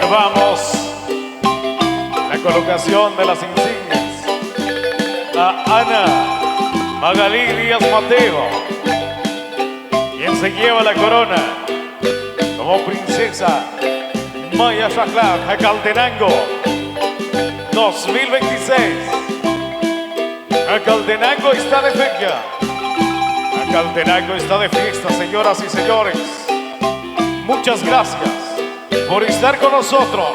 Observamos la colocación de las insignias a Ana Magalí Díaz Mateo, quien se lleva la corona como princesa Maya Shahla Jacaltenango 2026. Jacaltenango está de feria. Jacaltenango está de fiesta, señoras y señores. Muchas gracias por estar con nosotros.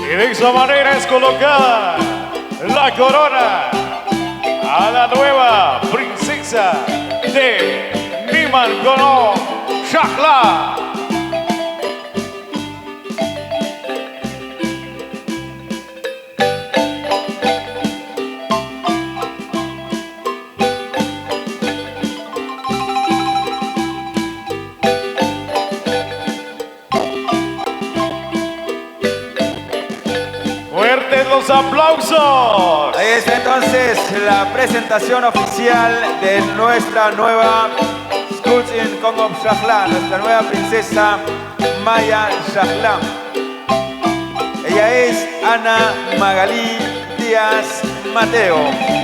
Y de esa manera es colocada la corona a la nueva princesa de Nimalgono Shahla. ¡Fuertes los aplausos! Ahí está entonces la presentación oficial de nuestra nueva Skulltune Congo Shahla, nuestra nueva princesa Maya Shahla. Ella es Ana Magalí Díaz Mateo.